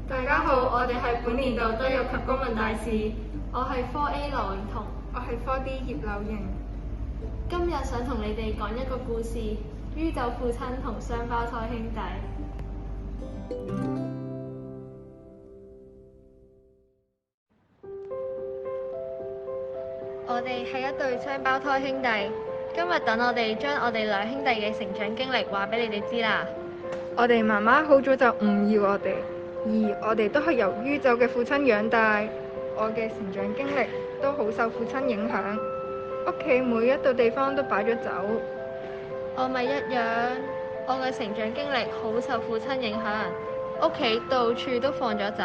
大家好，我哋係本年度德育及公民大使，我係科 A 劉永彤，我係科 D 葉柳瑩。今日想同你哋講一個故事：酗酒父親同雙胞胎兄弟。我哋係一對雙胞胎兄弟，今日等我哋將我哋兩兄弟嘅成長經歷話俾你哋知啦。我哋媽媽好早就唔要我哋，而我哋都係由酗酒嘅父親養大。我嘅成長經歷都好受父親影響，屋企每一度地方都擺咗酒。我咪一樣，我嘅成長經歷好受父親影響，屋企到處都放咗酒。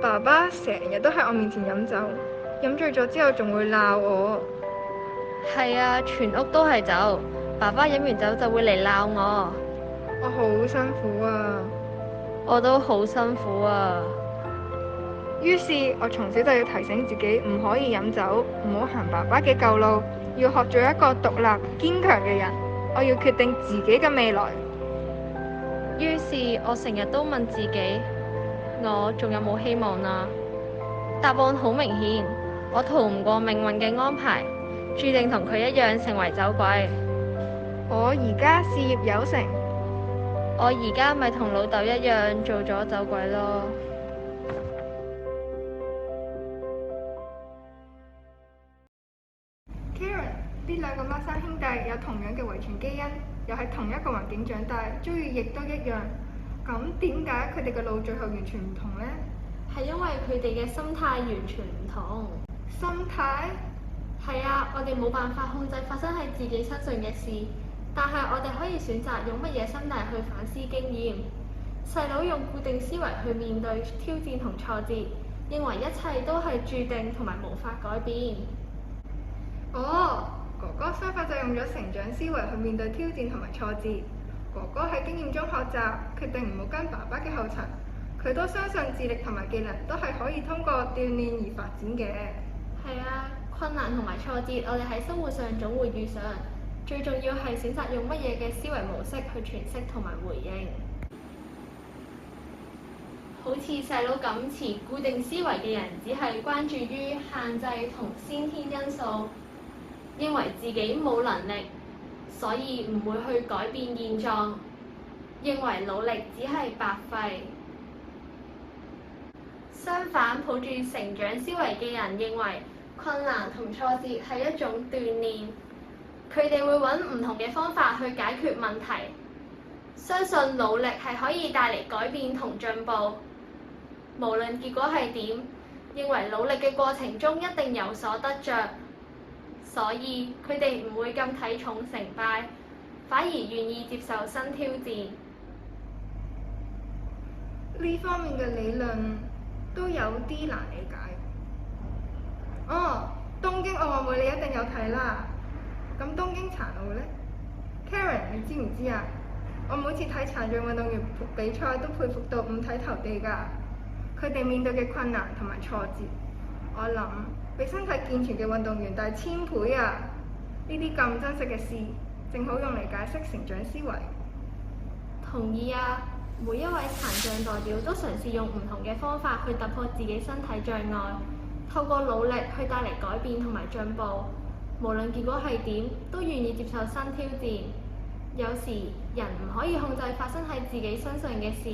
爸爸成日都喺我面前飲酒，飲醉咗之後仲會鬧我。係啊，全屋都係酒，爸爸飲完酒就會嚟鬧我。我好辛苦啊！我都好辛苦啊！於是，我從小就要提醒自己唔可以飲酒，唔好行爸爸嘅舊路，要學做一個獨立堅強嘅人。我要決定自己嘅未來。於是我成日都問自己，我仲有冇希望啊？答案好明顯，我逃唔過命運嘅安排，注定同佢一樣成為酒鬼。我而家事業有成，我而家咪同老豆一樣做咗酒鬼咯。Karen，呢兩個孖生兄弟有同樣嘅遺傳基因，又喺同一個環境長大，遭遇亦都一樣。咁點解佢哋嘅路最後完全唔同呢？係因為佢哋嘅心態完全唔同。心態？係啊，我哋冇辦法控制發生喺自己身上嘅事，但係我哋可以選擇用乜嘢心態去反思經驗。細佬用固定思維去面對挑戰同挫折，認為一切都係注定同埋無法改變。哦，哥哥相反就用咗成長思維去面對挑戰同埋挫折。哥哥喺經驗中學習，決定唔好跟爸爸嘅後塵。佢都相信智力同埋技能都係可以通過鍛鍊而發展嘅。係啊，困難同埋挫折，我哋喺生活上總會遇上。最重要係選擇用乜嘢嘅思維模式去詮釋同埋回應。好似細佬咁持固定思維嘅人，只係關注於限制同先天因素，認為自己冇能力，所以唔會去改變現狀，認為努力只係白費。相反，抱住成長思維嘅人認為困難同挫折係一種鍛鍊，佢哋會揾唔同嘅方法去解決問題，相信努力係可以帶嚟改變同進步。無論結果係點，認為努力嘅過程中一定有所得着，所以佢哋唔會咁睇重成敗，反而願意接受新挑戰。呢方面嘅理論都有啲難理解。哦，東京奧運會你一定有睇啦。咁東京殘奧呢？ Karen， 你知唔知啊？我每次睇殘障運動員比賽都佩服到五體投地㗎。佢哋面對嘅困難同埋挫折，我諗比身體健全嘅運動員大千倍啊！呢啲咁真實嘅事，正好用嚟解釋成長思維。同意啊！每一位殘障代表都嘗試用唔同嘅方法去突破自己身體障礙，透過努力去帶嚟改變同埋進步。無論結果係點，都願意接受新挑戰。有時人唔可以控制發生喺自己身上嘅事，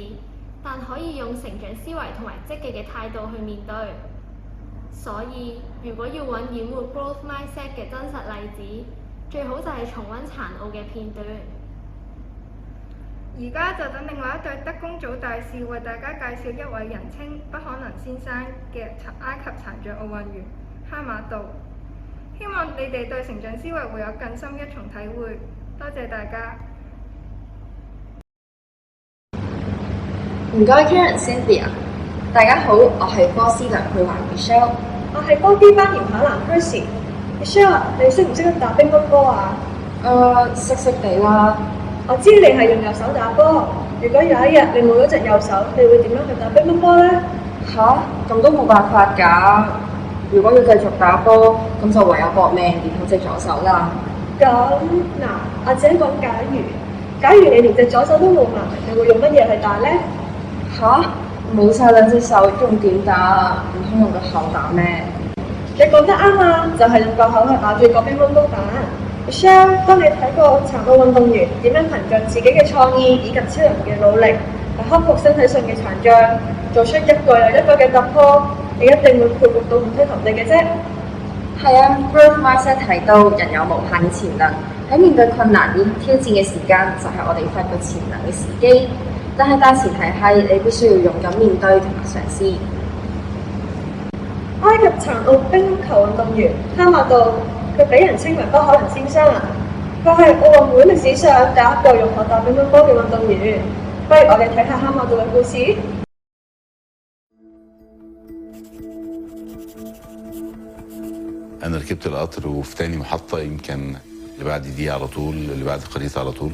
但可以用成長思維同埋積極嘅態度去面對。所以，如果要揾掩護 growth mindset 嘅真實例子，最好就係重溫殘奧嘅片段。而家就等另外一對德公組大使為大家介紹一位人稱不可能先生嘅埃及殘障奧運員哈馬道。希望你哋對成長思維會有更深一重體會。多謝大家。唔該 Karen Cynthia， 大家好，我係科 C 梁佩華 Michelle， 我係科 D 班姚巧蘭 Percy。Michelle， 你識唔識得打乒乓波啊？識地啦。我知你係用右手打波。如果有一日你冇咗隻右手，你會點樣去打乒乓波呢？吓？咁都冇辦法㗎。如果要繼續打波，咁就唯有搏命練好隻左手啦。咁嗱，阿姐講假如你連隻左手都冇埋，你會用乜嘢去打呢？吓？冇晒兩隻手，用點打啊？唔通用個口打咩？你講得啱啊，就係用個口去咬住個乒乓波板。Michelle，當你睇過殘奧運動員點樣憑着自己嘅創意以及超人嘅努力去克服身體上嘅殘障，做出一個又一個嘅突破，你一定會佩服到五體投地嘅啫。係啊 Growth Mindset 提到人有無限嘅潛能，喺面對困難與挑戰嘅時間，就係我哋發掘潛能嘅時機。但係大前提係你必須要勇敢面對同埋嘗試。埃及殘奧冰球運動員哈馬杜，佢俾人稱為不可能先生，佢係奧運會歷史上第一個用學打乒乓波嘅運動員。不如我哋睇下哈馬杜嘅故事。أنا ركبت القطر وفي تاني محطة يمكن اللي بعد دي على طول اللي بعد خريطة على طول،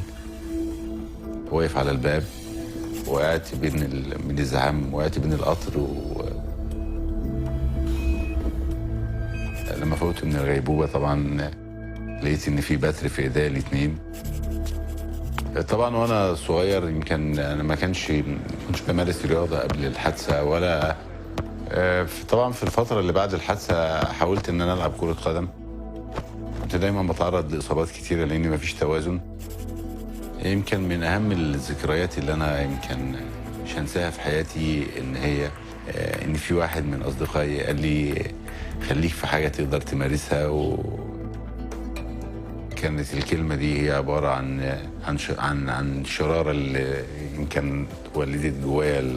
واقف على الباب وقعت من الزحام، وقعت بين القطر لما فوت من الغيبوبة طبعا لقيت إن في بتر في إيديا الاتنين. طبعا وأنا صغير يمكن أنا ما كنتش بمارس رياضة قبل الحادثة ولا طبعا في الفترة اللي بعد الحادثة حاولت إن أنا ألعب كرة قدم. كنت دايما بتعرض لإصابات كتيرة لأني مفيش توازن. يمكن من أهم الذكريات اللي أنا يمكن مش هنساها في حياتي إن في واحد من أصدقائي قال لي خليك في حاجة تقدر تمارسها، كانت الكلمة دي هي عبارة عن شرارة اللي يمكن ولدت جوايا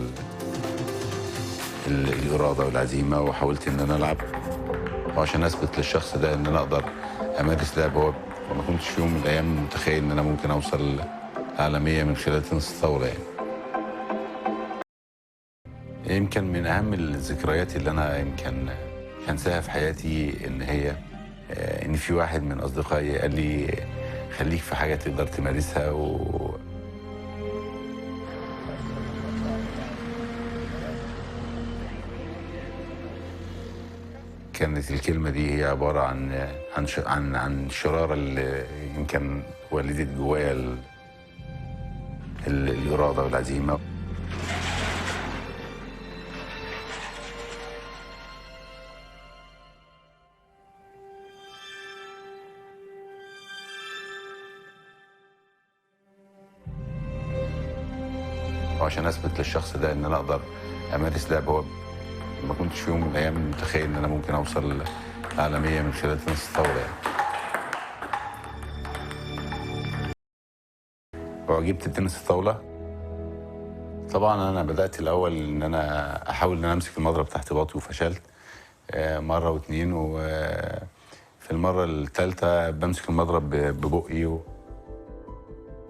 الإرادة والعزيمة، وحاولت إن أنا ألعب وعشان أثبت للشخص ده إن أنا أقدر أمارس لعب. هو ما كنتش في يوم من الأيام متخيل إن أنا ممكن أوصل عالمية من خلال تنس الطاولة يمكن من أهم الذكريات اللي أنا يمكن هنساها في حياتي إن في واحد من أصدقائي قال لي خليك في حاجة تقدر تمارسها كانت الكلمة دي هي عبارة عن شرارة اللي يمكن ولدت جوايا الإرادة والعزيمة. وعشان أثبت للشخص ده إن أنا أقدر أمارس لعب. هو ما كنتش في يوم من الأيام متخيل إن أنا ممكن أوصل عالمية من خلال تنس الطاولة وعجبت بتنس الطاولة. طبعا أنا بدأت الأول إن أنا أحاول إن أنا أمسك المضرب تحت باطي وفشلت مرة واتنين، وفي المرة الثالثة بمسك المضرب ببقي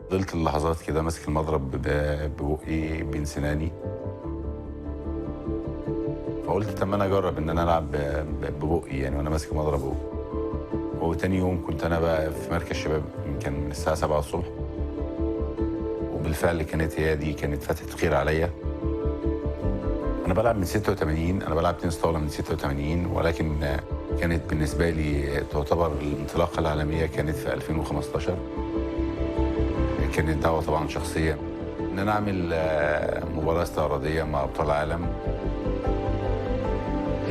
فضلت اللحظات كده ماسك المضرب ببقي بين سناني، فقلت طب انا اجرب ان انا العب ببقي يعني وانا ماسك المضرب ببقي. وتاني يوم كنت انا بقى في مركز شباب يمكن من الساعه 7 الصبح، وبالفعل كانت فتحة خير عليا. انا بلعب من 86، انا بلعب تنس طاوله من 86، ولكن كانت بالنسبه لي تعتبر الانطلاقه العالميه كانت في 2015. كانت دعوه طبعا شخصيه ان انا اعمل مباراه استعراضيه مع ابطال العالم.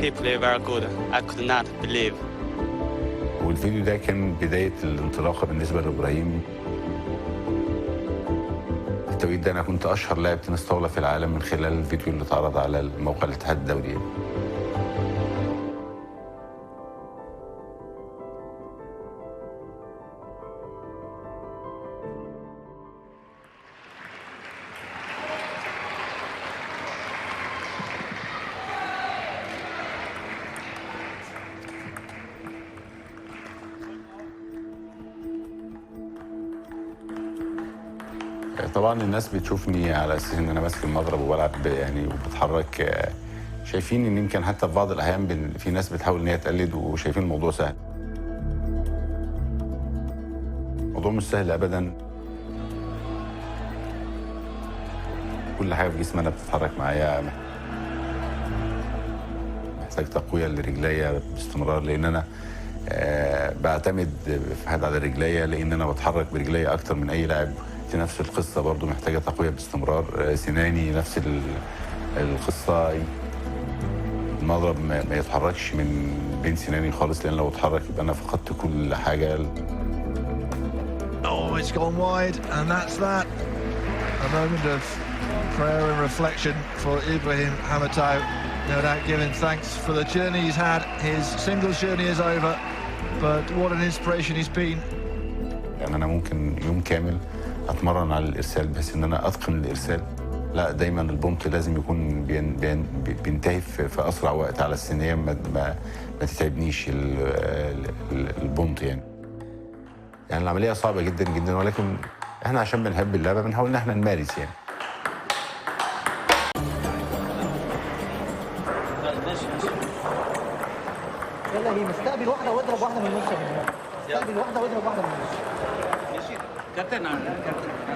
He played very good. I could not believe. والفيديو ده كان بداية الانطلاقة بالنسبة لإبراهيم. في التوقيت ده أنا كنت أشهر لاعب تنس طاولة في العالم من خلال الفيديو اللي اتعرض على موقع الاتحاد الدولي. طبعا الناس بتشوفني على اساس ان انا ماسك المضرب وبلعب يعني وبتحرك، شايفين ان يمكن حتى في بعض الاحيان في ناس بتحاول ان هي تقلد وشايفين الموضوع سهل. الموضوع مش سهل ابدا. كل حاجه في جسمي انا بتتحرك معايا، محتاج تقويه لرجليا باستمرار، لان انا بعتمد في حد على رجليا، لان انا بتحرك برجليا اكتر من اي لاعب. في نفس القصه برضو محتاجه تقويه باستمرار. سناني نفس القصه، المضرب ما يتحركش من بين سناني خالص، لان لو اتحرك يبقى انا فقدت كل حاجه. Oh, it's gone wide, and that's that. A moment of prayer and reflection for Ibrahim Hamatau. No doubt giving thanks for the journey he's had. His singles journey is over, but what an inspiration he's been. يعني أنا ممكن يوم كامل أتمرن على الإرسال بحيث إن أنا أتقن الإرسال. لا، دايما البونت لازم يكون بينتهي في أسرع وقت على السنية، ما تتعبنيش البونت يعني العملية صعبة جدا جدا، ولكن احنا عشان بنحب اللعبة بنحاول ان احنا نمارس يعني. يلا هي مستقبل واحدة واضرب واحدة من النص. مستقبل واحدة واضرب واحدة من النص. ماشي كابتن،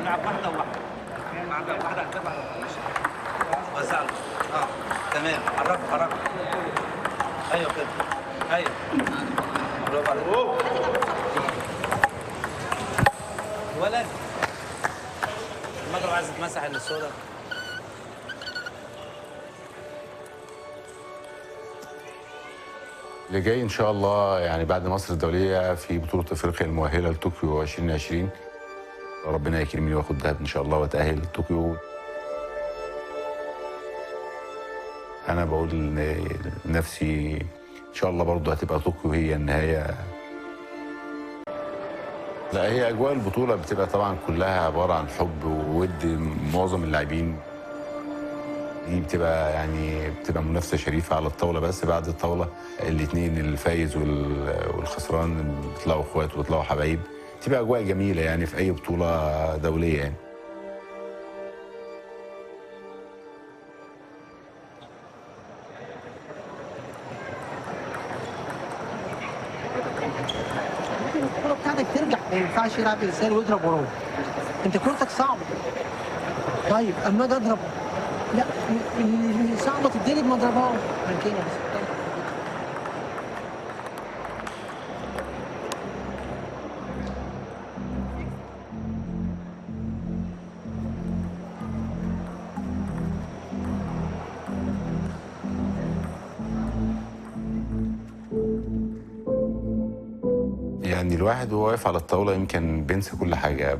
نلعب واحدة وواحدة. نلعب واحدة هتبقى ماشي. وزع تمام. حرك. ايوه كده. ايوه. برافو عليك. ولد المضرب عايز يتمسح السودا. اللي جاي ان شاء الله يعني بعد مصر الدوليه في بطوله افريقيا المؤهله لطوكيو 2020، ربنا يكرمني واخد دهب ان شاء الله واتاهل لطوكيو. انا بقول لنفسي ان شاء الله برضه هتبقى طوكيو هي النهايه. لا، هي اجواء البطوله بتبقى طبعا كلها عباره عن حب وود معظم اللاعبين. دي بتبقى منافسه شريفه على الطاوله، بس بعد الطاوله الاثنين الفايز والخسران بيطلعوا اخوات وبيطلعوا حبايب. بتبقى اجواء جميله يعني في اي بطوله دوليه يعني. الكرة بتاعتك ترجع، ما ينفعش يلعب إرسال ويضرب وراه. أنت كورتك صعبة. طيب أما أجي أضرب، لا اللي صعبة تتضرب ما أضربهاش. من كده بس. يعني الواحد وهو واقف على الطاوله يمكن بينسى كل حاجه.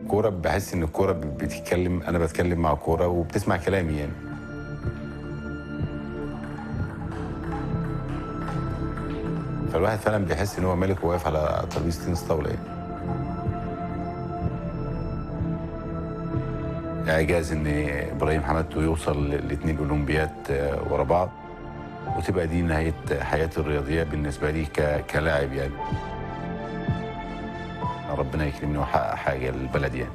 الكوره بحس ان الكوره بتتكلم، انا بتكلم مع الكوره وبتسمع كلامي يعني. فالواحد فعلا بيحس ان هو ملك وواقف على ترابيزه تنس طاوله يعني. اعجاز ان ابراهيم حمادتو يوصل لاثنين اولمبيات ورا بعض، وتبقى دي نهايه حياتي الرياضيه بالنسبه لي كلاعب يعني. ربنا يكرمني واحقق حاجه للبلد يعني.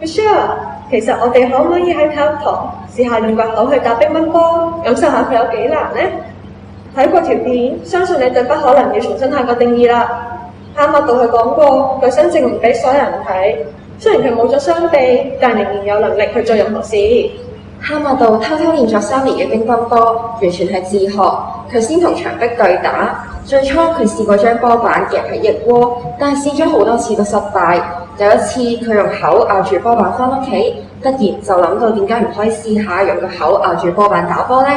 Michelle， 其實我哋可唔可以喺體育堂試下用個口去打乒乓波，感受下佢有幾難呢？睇過條片，相信你對不可能要重新下個定義啦。哈默道佢講過，佢想證明俾所有人睇，雖然佢冇咗雙臂，但仍然有能力去做任何事。哈默道偷偷練咗3年嘅乒乓波，完全係自學。佢先同牆壁對打，最初佢試過將波板夾喺腋窩，但係試咗好多次都失敗。有一次佢用口咬住波板返屋企，突然就諗到點解唔可以試下用個口咬住波板打波呢？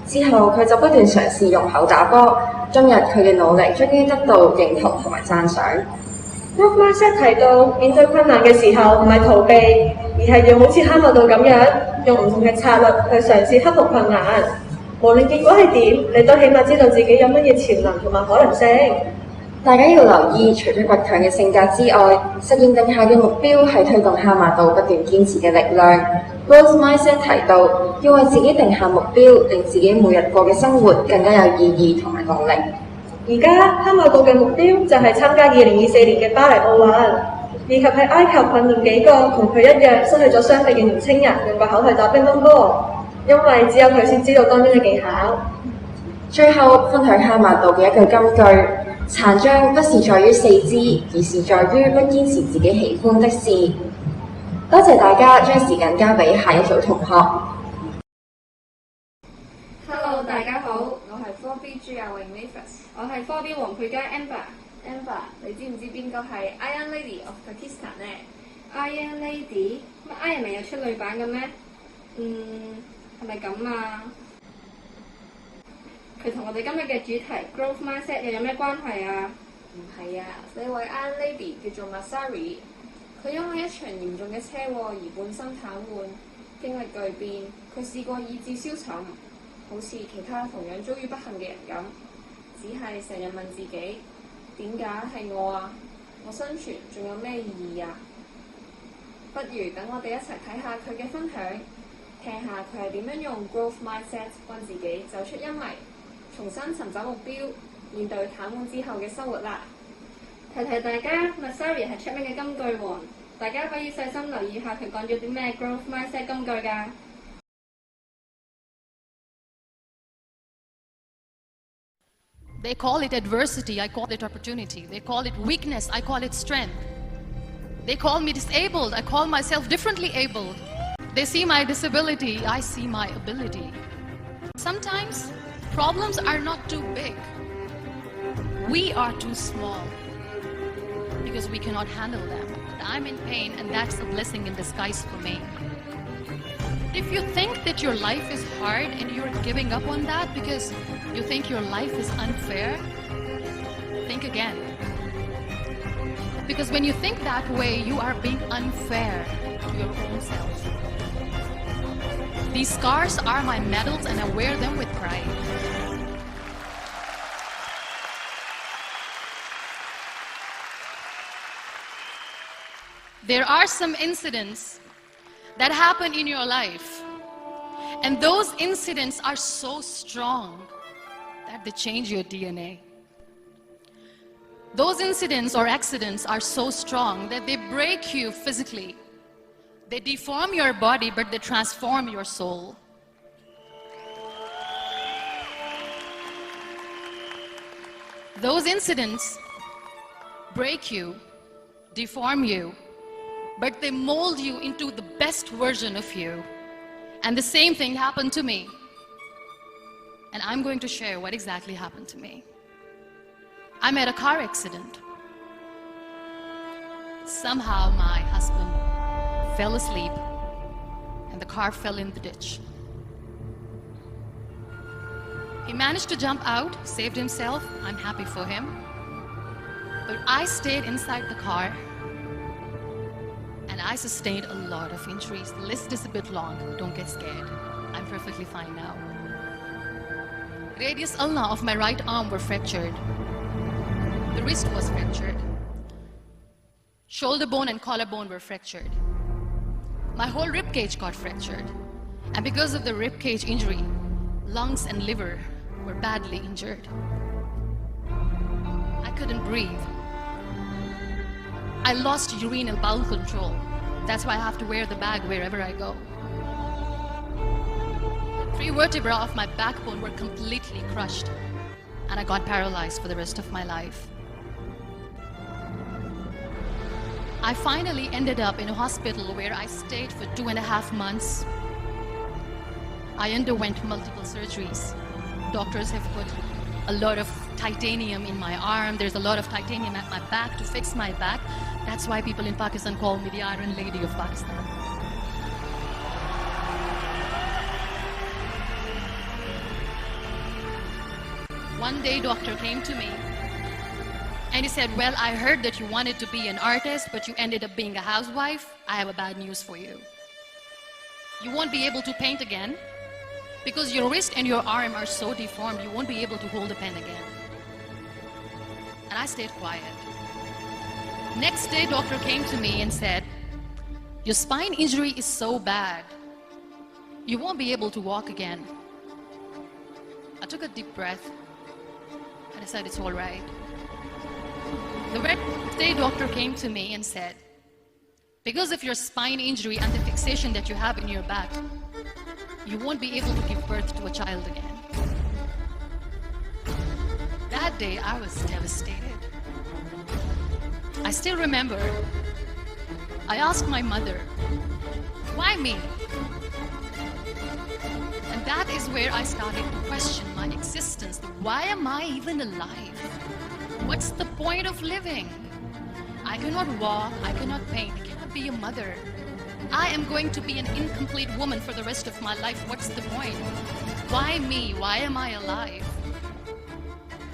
之後佢就不斷嘗試用口打波，今日佢嘅努力終於得到認同同埋讚賞。Growth Mindset 提到，面對困難嘅時候唔係逃避，而係要好似哈默道咁樣，用唔同嘅策略去嘗試克服困難。無論結果係點，你都起碼知道自己有乜嘢潛能同埋可能性。大家要留意，除咗倔強嘅性格之外，實現定下嘅目標係推動哈默道不斷堅持嘅力量。Growth Mindset 提到，要為自己定下目標，令自己每日過嘅生活更加有意義同埋動力。而家哈默道嘅目標就係參加2024年嘅巴黎奧運，以及喺埃及訓練幾個同佢一樣失去咗雙臂嘅年青人用個口去打乒乓波，因為只有佢先知道當中嘅技巧。最後分享哈默道嘅一句金句：殘障不是在於四肢，而是在於不堅持自己喜歡的事。多謝大家將時間交俾下一組同學。Hello， 大家好，我係 4B 朱亞穎 Mavis， 我係 4B 黃佩嘉 Amber。Amber， 你知唔知邊個係 Iron Lady of Pakistan 呢？ Iron Lady？ 乜 Iron Man有出女版嘅咩？係咪咁啊？佢同我哋今日嘅主題 Growth Mindset 又有咩關係啊？唔係啊，呢位 Iron Lady 叫做 Masari， 佢因為一場嚴重嘅車禍而半身癱瘓，經歷巨變，佢試過意志消沉，好似其他同樣遭遇不幸嘅人咁，只係成日問自己點解係我啊？我生存仲有咩意義啊？不如等我哋一齊睇下佢嘅分享，聽下佢係點樣用 Growth Mindset 幫自己走出陰霾，重新尋找目標，面對癱瘓之後嘅生活啦。提提大家 ，Masari 係出名嘅金句王，大家可以細心留意下佢講咗啲咩 Growth Mindset 金句㗎。They call it adversity, I call it opportunity. They call it weakness, I call it strength. They call me disabled, I call myself differently abled. They see my disability, I see my ability. Sometimes problems are not too big. We are too small because we cannot handle them. I'm in pain and that's a blessing in disguise for me. If you think that your life is hard and you're giving up on that because you think your life is unfair, think again. Because when you think that way, you are being unfair to your own self. These scars are my medals and I wear them with pride. There are some incidents that happen in your life, and those incidents are so strong that they change your DNA. Those incidents or accidents are so strong that they break you physically. They deform your body, but they transform your soul. Those incidents break you, deform you, but they mold you into the best version of you. And the same thing happened to me. And I'm going to share what exactly happened to me. I met a car accident. Somehow my husband fell asleep and the car fell in the ditch. He managed to jump out, saved himself. I'm happy for him. But I stayed inside the car and I sustained a lot of injuries. The list is a bit long, don't get scared. I'm perfectly fine now. Radius ulna of my right arm were fractured. The wrist was fractured. Shoulder bone and collarbone were fractured. My whole rib cage got fractured. And because of the rib cage injury, lungs and liver were badly injured. I couldn't breathe. I lost urinary bowel control. That's why I have to wear the bag wherever I go. 3 vertebrae of my backbone were completely crushed, and I got paralyzed for the rest of my life. I finally ended up in a hospital where I stayed for 2.5 months. I underwent multiple surgeries. Doctors have put a lot of titanium in my arm. There's a lot of titanium at my back to fix my back. That's why people in Pakistan call me the Iron Lady of Pakistan. One day, doctor came to me and he said, well, I heard that you wanted to be an artist, but you ended up being a housewife. I have a bad news for you. You won't be able to paint again because your wrist and your arm are so deformed, you won't be able to hold a pen again. And I stayed quiet. Next day, doctor came to me and said, your spine injury is so bad, you won't be able to walk again. I took a deep breath and I said, it's all right. The next day, doctor came to me and said, because of your spine injury and the fixation that you have in your back, you won't be able to give birth to a child again. That day, I was devastated. I still remember I asked my mother, why me? And that is where I started to question my existence. Why am I even alive? What's the point of living? I cannot walk, I cannot paint, I cannot be a mother. I am going to be an incomplete woman for the rest of my life. What's the point? Why me? Why am I alive?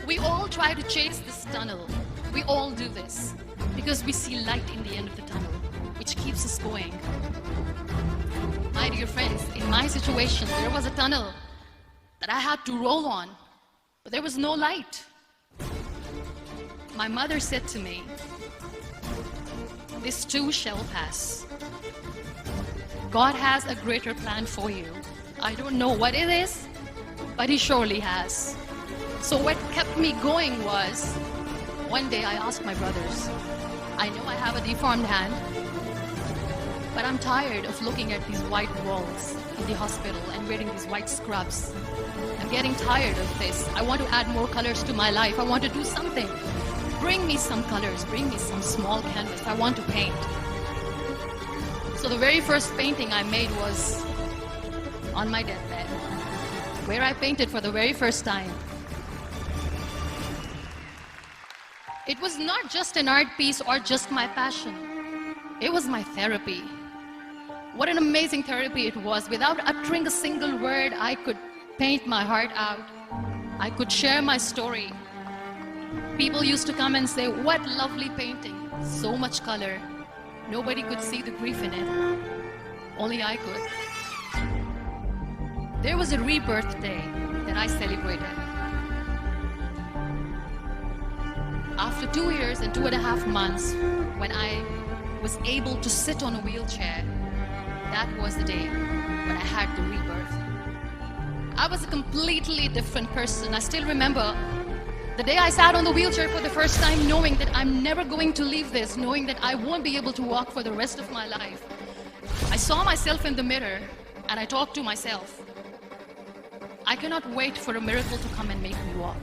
We all try to chase this tunnel. We all do this because we see light in the end of the tunnel, which keeps us going. My dear friends, in my situation, there was a tunnel that I had to roll on, but there was no light. My mother said to me, "This too shall pass. God has a greater plan for you. I don't know what it is, but He surely has." So what kept me going was, one day I asked my brothers, I know I have a deformed hand, but I'm tired of looking at these white walls in the hospital and wearing these white scrubs. I'm getting tired of this. I want to add more colors to my life. I want to do something. Bring me some colors, bring me some small canvas. I want to paint. So the very first painting I made was on my deathbed, where I painted for the very first time. It was not just an art piece or just my passion. It was my therapy. What an amazing therapy it was. Without uttering a single word, I could paint my heart out. I could share my story. People used to come and say, "What lovely painting, so much color." Nobody could see the grief in it. Only I could. There was a rebirth day that I celebrated. After 2 years and 2.5 months, when I was able to sit on a wheelchair, that was the day when I had the rebirth. I was a completely different person. I still remember the day I sat on the wheelchair for the first time, knowing that I'm never going to leave this, knowing that I won't be able to walk for the rest of my life. I saw myself in the mirror and I talked to myself. I cannot wait for a miracle to come and make me walk.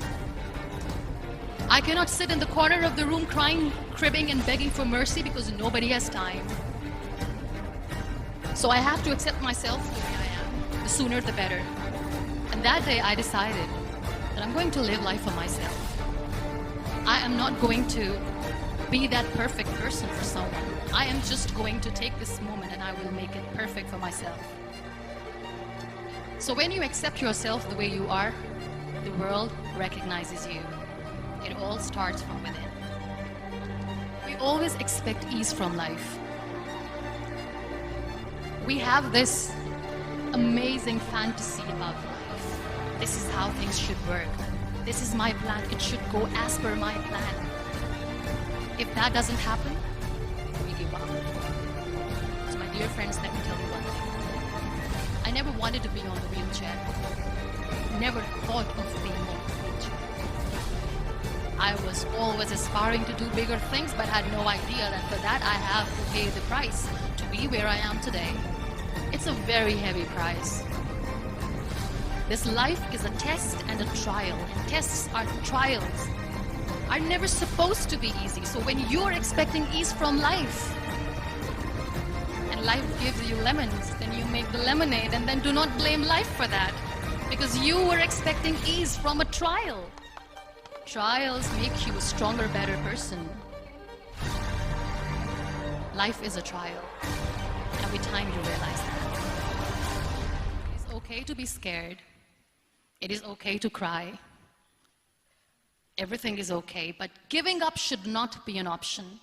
I cannot sit in the corner of the room crying, cribbing and begging for mercy because nobody has time. So I have to accept myself the way I am. The sooner the better. And that day I decided that I'm going to live life for myself. I am not going to be that perfect person for someone. I am just going to take this moment and I will make it perfect for myself. So when you accept yourself the way you are, the world recognizes you. It all starts from within. We always expect ease from life. We have this amazing fantasy about life. This is how things should work. This is my plan. It should go as per my plan. If that doesn't happen, we give up. So my dear friends, let me tell you one thing. I never wanted to be on the wheelchair. Never thought of being on the wheelchair. I was always aspiring to do bigger things, but had no idea that for that I have to pay the price to be where I am today. It's a very heavy price. This life is a test and a trial. And tests are trials. Are never supposed to be easy. So when you're expecting ease from life, and life gives you lemons, then you make the lemonade, and then do not blame life for that. Because you were expecting ease from a trial. Trials make you a stronger, better person. Life is a trial. And with time you realize that. It's okay to be scared. It is okay to cry. Everything is okay, but giving up should not be an option.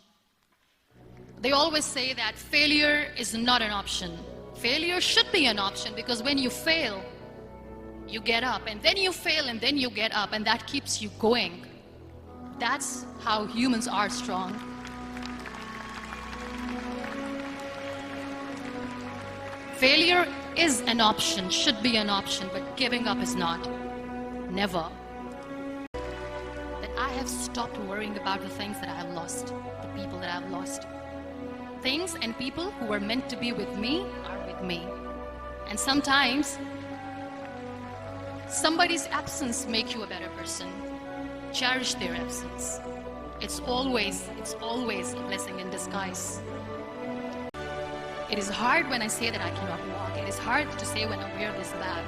They always say that failure is not an option. Failure should be an option because when you fail, you get up, and then you fail, and then you get up, and that keeps you going. That's how humans are strong. Failure is an option, should be an option, but giving up is not. Never. That I have stopped worrying about the things that I have lost, the people that I have lost. Things and people who were meant to be with me are with me. And sometimes, somebody's absence makes you a better person. Cherish their absence. It's always a blessing in disguise. It is hard when I say that I cannot walk. It is hard to say when I wear this bag.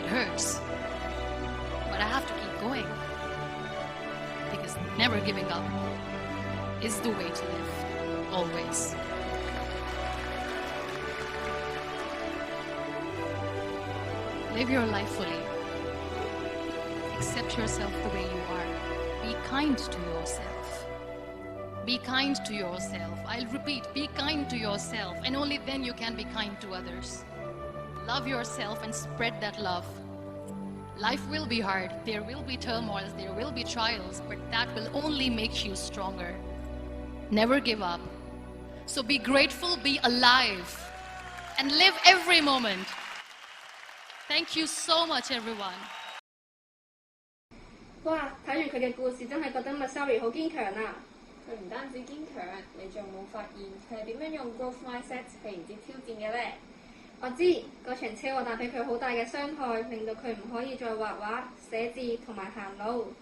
It hurts. But I have to keep going. Because never giving up is the way to live. Always. Live your life fully. Accept yourself the way you are. Be kind to yourself. Be kind to yourself. I'll repeat, be kind to yourself, and only then you can be kind to others. Love yourself and spread that love. Life will be hard. There will be turmoils, there will be trials, but that will only make you stronger. Never give up. So be grateful, be alive, and live every moment. Thank you so much, everyone. 哇！睇完佢嘅故事，真係覺得 Masari 好堅強啊！佢唔單止堅強，你仲冇發現佢係點樣用 growth mindset 去迎接挑戰嘅呢？我知嗰場車禍帶俾佢好大嘅傷害，令到佢唔可以再畫畫、寫字同埋行路。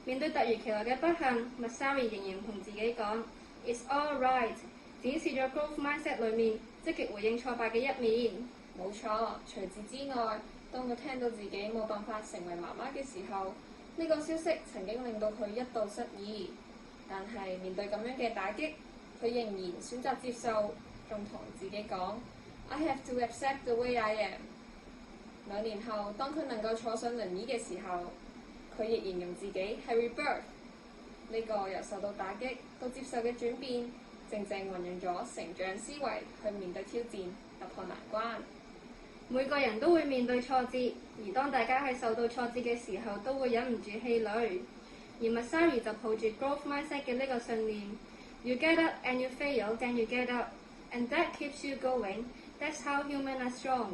面對突如其來嘅不幸 ，Masari 仍然同自己講 ：It's all right， 展示咗 growth mindset 裏面積極回應挫敗嘅一面。冇錯，除此之外，當佢聽到自己冇辦法成為媽媽嘅時候，呢個消息曾經令到佢一度失意。但係面對咁樣嘅打擊，佢仍然選擇接受，仲同自己講 I have to accept the way I am。2年後，當佢能夠坐上輪椅嘅時候，佢亦形容自己係 rebirth。呢個由受到打擊到接受嘅轉變，正正運用咗成長思維去面對挑戰，突破難關。每個人都會面對挫折，而當大家喺受到挫折嘅時候，都會忍唔住氣餒。而 Masari 就抱住 growth mindset 嘅呢個信念 ，You get up and you fail, then you get up, and that keeps you going. That's how humans are strong。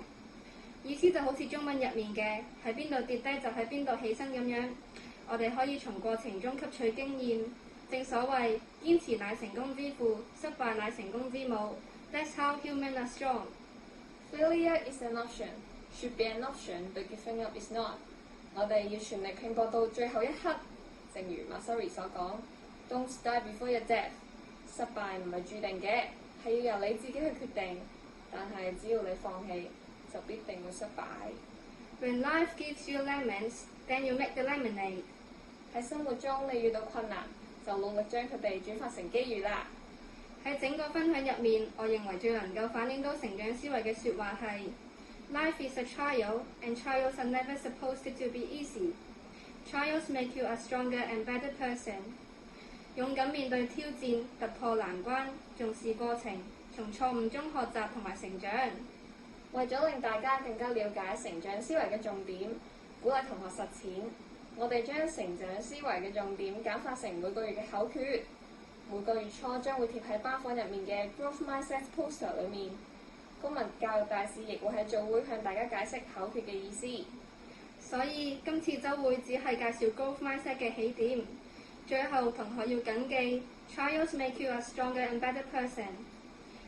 意思就好似中文入面嘅喺邊度跌低就喺邊度起身咁樣，我哋可以從過程中吸取經驗。正所謂堅持乃成功之父，失敗乃成功之母。That's how humans are strong。Failure is an option, should be an option, but giving up is not。我哋要全力拼搏到最後一刻。正如 Masari 所講 ，Don't die before your death。失敗唔係注定嘅，係要由你自己去決定。但係只要你放棄，就必定會失敗。When life gives you lemons, then you make the lemonade。喺生活中你遇到困難，就努力將佢哋轉化成機遇啦。喺整個分享入面，我認為最能夠反映到成長思維嘅説話係 ：Life is a trial, and trials are never supposed to be easy. Trials make you a stronger and better person。勇敢面對挑戰，突破難關，重視過程，從錯誤中學習同埋成長。為咗令大家更加了解成長思維嘅重點，鼓勵同學實踐，我哋將成長思維嘅重點簡化成每個月嘅口訣。每個月初將會貼喺班房入面嘅 Growth Mindset Poster 裏面。公民教育大使亦會喺早會向大家解釋口訣嘅意思。所以今次週會只係介紹 Growth Mindset 嘅起點。最後同學要謹記 Trials make you a stronger and better person。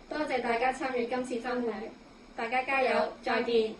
多謝大家參與今次週會，大家加油，再見。